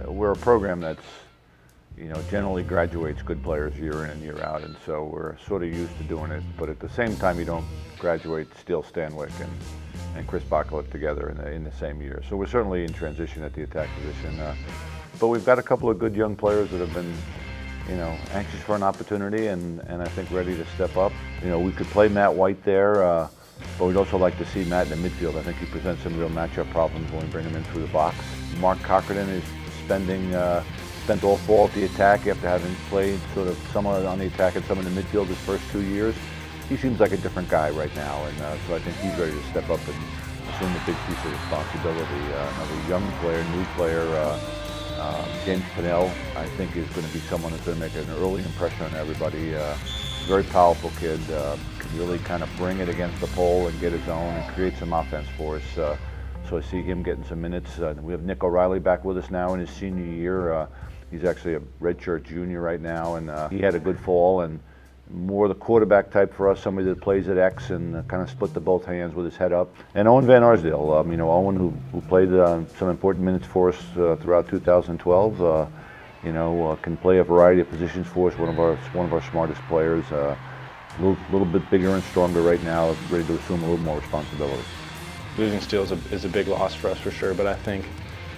we're a program that's, generally graduates good players year in and year out, and so we're sort of used to doing it. But at the same time, you don't graduate Steele Stanwyck and Chris Bachlick together in the same year. So we're certainly in transition at the attack position. But we've got a couple of good young players that have been, anxious for an opportunity and I think ready to step up. We could play Matt White there, but we'd also like to see Matt in the midfield. I think he presents some real matchup problems when we bring him in through the box. Mark Cochran is spent all fall at the attack after having played sort of some on the attack and some in the midfield his first 2 years. He seems like a different guy right now, and so I think he's ready to step up and assume a big piece of responsibility. Another young player, new player, James Pinnell, I think is going to be someone that's going to make an early impression on everybody. Very powerful kid, can really kind of bring it against the pole and get his own and create some offense for us. So I see him getting some minutes. We have Nick O'Reilly back with us now in his senior year. He's actually a redshirt junior right now, and he had a good fall and more the quarterback type for us, somebody that plays at X and kind of split the both hands with his head up. And Owen Van Arsdale, Owen who played some important minutes for us throughout 2012, can play a variety of positions for us. One of our smartest players, a little bit bigger and stronger right now, ready to assume a little more responsibility. Losing Steele is a big loss for us for sure, but I think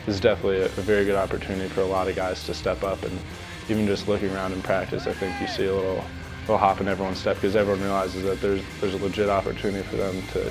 this is definitely a very good opportunity for a lot of guys to step up. And even just looking around in practice, I think you see a little hop in everyone's step because everyone realizes that there's a legit opportunity for them to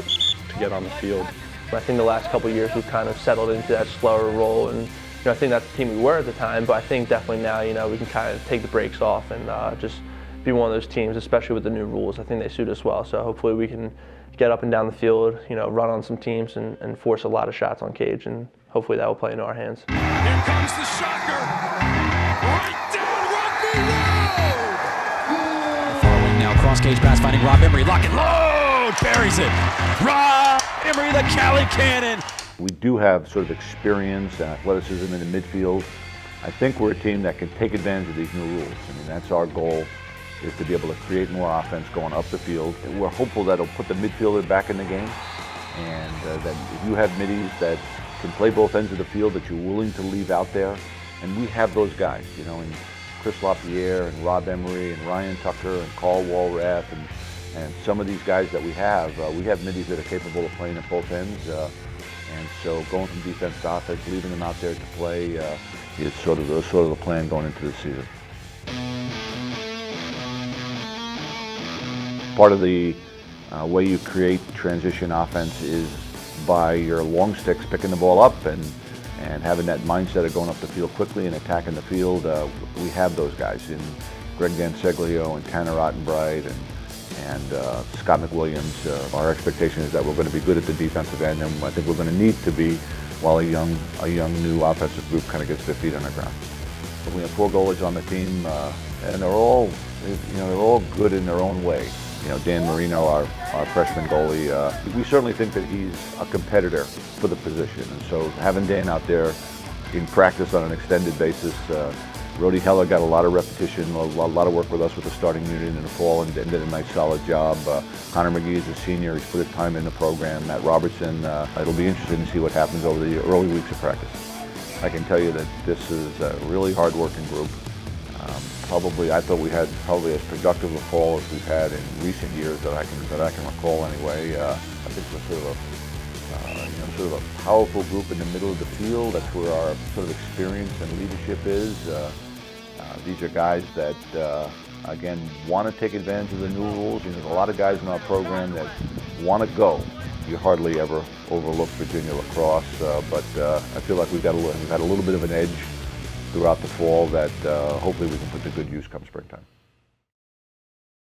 get on the field. I think the last couple of years we've kind of settled into that slower role, and I think that's the team we were at the time, but I think definitely now we can kind of take the brakes off and just be one of those teams, especially with the new rules. I think they suit us well, so hopefully we can get up and down the field, run on some teams and force a lot of shots on Cage, and hopefully that will play into our hands. Here comes the shocker, right down Rugby Road! Far wing now, cross Cage pass, finding Rob Emery, lock and load, buries it. Rob Emery, the Cali Cannon. We do have sort of experience and athleticism in the midfield. I think we're a team that can take advantage of these new rules. That's our goal, is to be able to create more offense going up the field. We're hopeful that it'll put the midfielder back in the game, and that if you have middies that can play both ends of the field that you're willing to leave out there, and we have those guys, and Chris LaPierre and Rob Emery and Ryan Tucker and Carl Walrath and some of these guys that we have middies that are capable of playing at both ends. And so going from defense to offense, leaving them out there to play is sort of the plan going into the season. Part of the way you create transition offense is by your long sticks picking the ball up and having that mindset of going up the field quickly and attacking the field. We have those guys in Greg Danseglio and Tanner Ottenbright and Scott McWilliams. Our expectation is that we're going to be good at the defensive end, and I think we're going to need to be while a young new offensive group kind of gets their feet on the ground. But we have 4 goalies on the team, and they're all good in their own way. Dan Marino, our freshman goalie, we certainly think that he's a competitor for the position, and so having Dan out there in practice on an extended basis. Rody Heller got a lot of repetition, a lot of work with us with the starting unit in the fall and did a nice solid job. Connor McGee is a senior, he's put his time in the program. Matt Robertson, it'll be interesting to see what happens over the early weeks of practice. I can tell you that this is a really hard-working group. I thought we had probably as productive a fall as we've had in recent years that I can recall anyway. I think we're sort of a powerful group in the middle of the field. That's where our sort of experience and leadership is. These are guys that, again, want to take advantage of the new rules. There's a lot of guys in our program that want to go. You hardly ever overlook Virginia lacrosse, but I feel like we've had a little bit of an edge throughout the fall that hopefully we can put to good use come springtime.